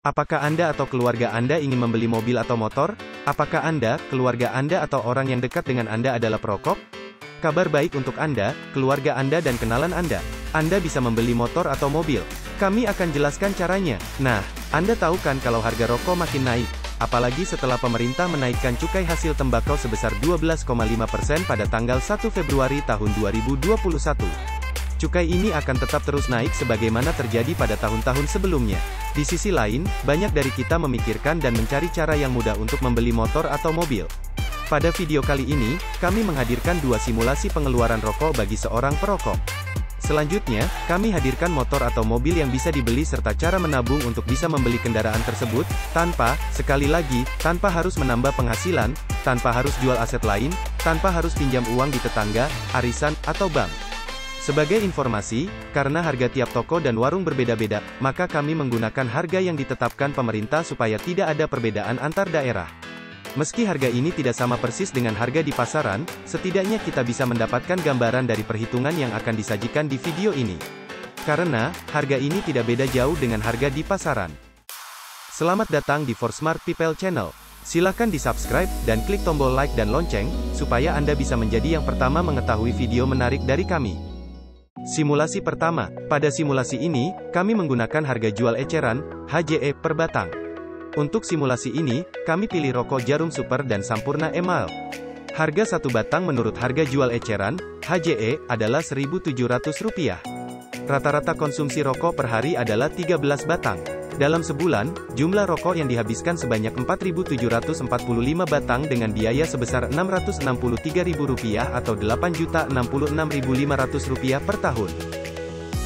Apakah Anda atau keluarga Anda ingin membeli mobil atau motor? Apakah Anda, keluarga Anda atau orang yang dekat dengan Anda adalah perokok? Kabar baik untuk Anda, keluarga Anda dan kenalan Anda. Anda bisa membeli motor atau mobil. Kami akan jelaskan caranya. Nah, Anda tahu kan kalau harga rokok makin naik? Apalagi setelah pemerintah menaikkan cukai hasil tembakau sebesar 12,5% pada tanggal 1 Februari tahun 2021. Cukai ini akan tetap terus naik sebagaimana terjadi pada tahun-tahun sebelumnya. Di sisi lain, banyak dari kita memikirkan dan mencari cara yang mudah untuk membeli motor atau mobil. Pada video kali ini, kami menghadirkan dua simulasi pengeluaran rokok bagi seorang perokok. Selanjutnya, kami hadirkan motor atau mobil yang bisa dibeli serta cara menabung untuk bisa membeli kendaraan tersebut, sekali lagi, tanpa harus menambah penghasilan, tanpa harus jual aset lain, tanpa harus pinjam uang di tetangga, arisan, atau bank. Sebagai informasi, karena harga tiap toko dan warung berbeda-beda, maka kami menggunakan harga yang ditetapkan pemerintah supaya tidak ada perbedaan antar daerah. Meski harga ini tidak sama persis dengan harga di pasaran, setidaknya kita bisa mendapatkan gambaran dari perhitungan yang akan disajikan di video ini. Karena, harga ini tidak beda jauh dengan harga di pasaran. Selamat datang di For Smart People Channel. Silakan di-subscribe, dan klik tombol like dan lonceng, supaya Anda bisa menjadi yang pertama mengetahui video menarik dari kami. Simulasi pertama. Pada simulasi ini, kami menggunakan harga jual eceran, HJE, per batang. Untuk simulasi ini, kami pilih rokok Jarum Super dan Sampurna E-Mild. Harga satu batang menurut harga jual eceran, HJE, adalah Rp1.700. Rata-rata konsumsi rokok per hari adalah 13 batang. Dalam sebulan, jumlah rokok yang dihabiskan sebanyak 4.745 batang dengan biaya sebesar Rp663.000 atau Rp8.066.500 per tahun.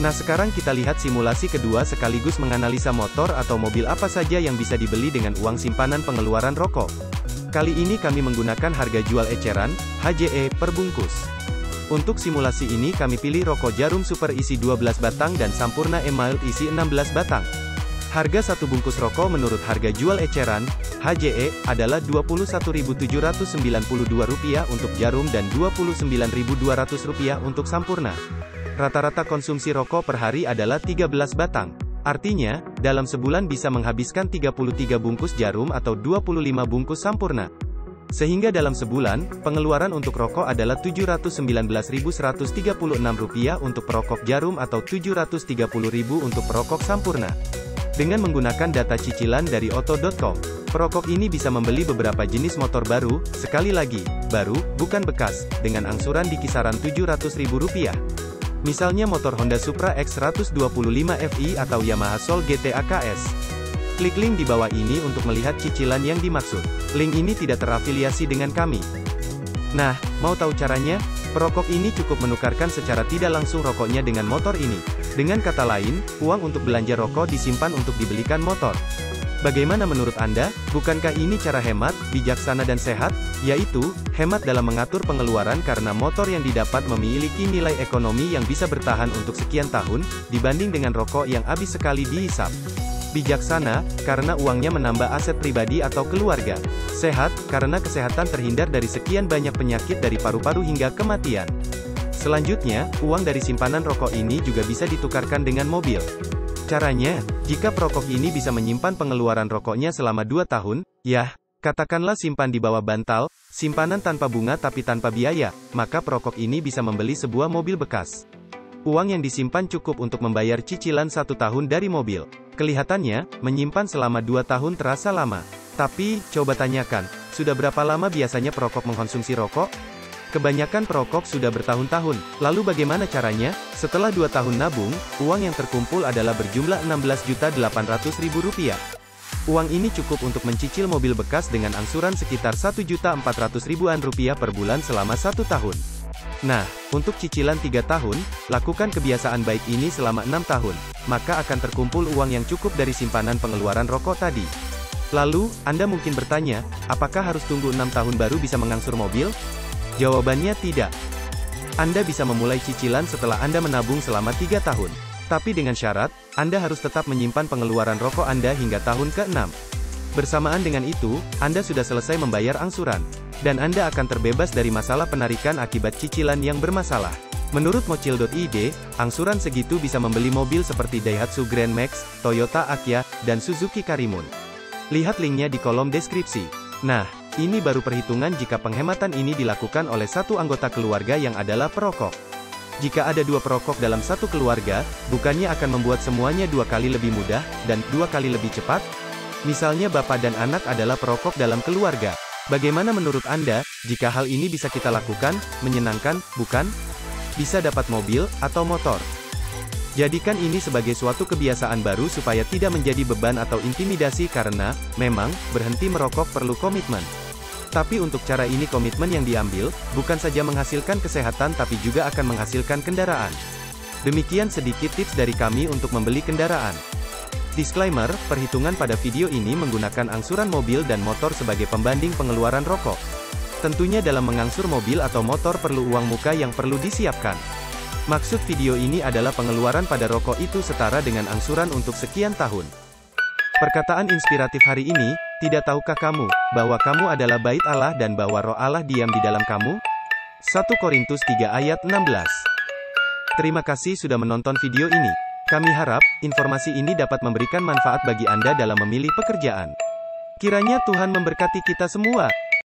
Nah, sekarang kita lihat simulasi kedua sekaligus menganalisa motor atau mobil apa saja yang bisa dibeli dengan uang simpanan pengeluaran rokok. Kali ini kami menggunakan harga jual eceran, HJE, per bungkus. Untuk simulasi ini kami pilih rokok Jarum Super isi 12 batang dan Sampurna E-Mild isi 16 batang. Harga satu bungkus rokok menurut harga jual eceran, HJE, adalah Rp29.992 untuk Jarum dan Rp29.200 untuk Sampurna. Rata-rata konsumsi rokok per hari adalah 13 batang. Artinya, dalam sebulan bisa menghabiskan 33 bungkus Jarum atau 25 bungkus Sampurna. Sehingga dalam sebulan, pengeluaran untuk rokok adalah Rp719.136 untuk perokok Jarum atau Rp730.000 untuk perokok Sampurna. Dengan menggunakan data cicilan dari Auto.com, perokok ini bisa membeli beberapa jenis motor baru, sekali lagi, baru, bukan bekas, dengan angsuran di kisaran Rp700.000. Misalnya motor Honda Supra X125 Fi atau Yamaha Soul GT AKS. Klik link di bawah ini untuk melihat cicilan yang dimaksud. Link ini tidak terafiliasi dengan kami. Nah, mau tahu caranya? Perokok ini cukup menukarkan secara tidak langsung rokoknya dengan motor ini. Dengan kata lain, uang untuk belanja rokok disimpan untuk dibelikan motor. Bagaimana menurut Anda? Bukankah ini cara hemat, bijaksana dan sehat? Yaitu, hemat dalam mengatur pengeluaran karena motor yang didapat memiliki nilai ekonomi yang bisa bertahan untuk sekian tahun, dibanding dengan rokok yang habis sekali dihisap. Bijaksana, karena uangnya menambah aset pribadi atau keluarga. Sehat, karena kesehatan terhindar dari sekian banyak penyakit dari paru-paru hingga kematian. Selanjutnya, uang dari simpanan rokok ini juga bisa ditukarkan dengan mobil. Caranya, jika perokok ini bisa menyimpan pengeluaran rokoknya selama 2 tahun, katakanlah simpan di bawah bantal, simpanan tanpa bunga tapi tanpa biaya, maka perokok ini bisa membeli sebuah mobil bekas. Uang yang disimpan cukup untuk membayar cicilan 1 tahun dari mobil. Kelihatannya, menyimpan selama 2 tahun terasa lama. Tapi, coba tanyakan, sudah berapa lama biasanya perokok mengkonsumsi rokok? Kebanyakan perokok sudah bertahun-tahun. Lalu bagaimana caranya? Setelah 2 tahun nabung, uang yang terkumpul adalah berjumlah Rp16.800.000. Uang ini cukup untuk mencicil mobil bekas dengan angsuran sekitar Rp1.400.000 per bulan selama 1 tahun. Nah, untuk cicilan 3 tahun, lakukan kebiasaan baik ini selama 6 tahun, maka akan terkumpul uang yang cukup dari simpanan pengeluaran rokok tadi. Lalu, Anda mungkin bertanya, apakah harus tunggu 6 tahun baru bisa mengangsur mobil? Jawabannya tidak. Anda bisa memulai cicilan setelah Anda menabung selama 3 tahun. Tapi dengan syarat, Anda harus tetap menyimpan pengeluaran rokok Anda hingga tahun ke-6. Bersamaan dengan itu, Anda sudah selesai membayar angsuran. Dan Anda akan terbebas dari masalah penarikan akibat cicilan yang bermasalah. Menurut Mocil.id, angsuran segitu bisa membeli mobil seperti Daihatsu Grand Max, Toyota Agya, dan Suzuki Karimun. Lihat linknya di kolom deskripsi. Nah, ini baru perhitungan jika penghematan ini dilakukan oleh satu anggota keluarga yang adalah perokok. Jika ada 2 perokok dalam satu keluarga, bukannya akan membuat semuanya 2 kali lebih mudah, dan 2 kali lebih cepat? Misalnya bapak dan anak adalah perokok dalam keluarga. Bagaimana menurut Anda, jika hal ini bisa kita lakukan, menyenangkan, bukan? Bisa dapat mobil, atau motor. Jadikan ini sebagai suatu kebiasaan baru supaya tidak menjadi beban atau intimidasi karena, memang, berhenti merokok perlu komitmen. Tapi untuk cara ini komitmen yang diambil, bukan saja menghasilkan kesehatan tapi juga akan menghasilkan kendaraan. Demikian sedikit tips dari kami untuk membeli kendaraan. Disclaimer, perhitungan pada video ini menggunakan angsuran mobil dan motor sebagai pembanding pengeluaran rokok. Tentunya dalam mengangsur mobil atau motor perlu uang muka yang perlu disiapkan. Maksud video ini adalah pengeluaran pada rokok itu setara dengan angsuran untuk sekian tahun. Perkataan inspiratif hari ini, tidak tahukah kamu, bahwa kamu adalah bait Allah dan bahwa roh Allah diam di dalam kamu? 1 Korintus 3 ayat 16. Terima kasih sudah menonton video ini. Kami harap, informasi ini dapat memberikan manfaat bagi Anda dalam memilih pekerjaan. Kiranya Tuhan memberkati kita semua.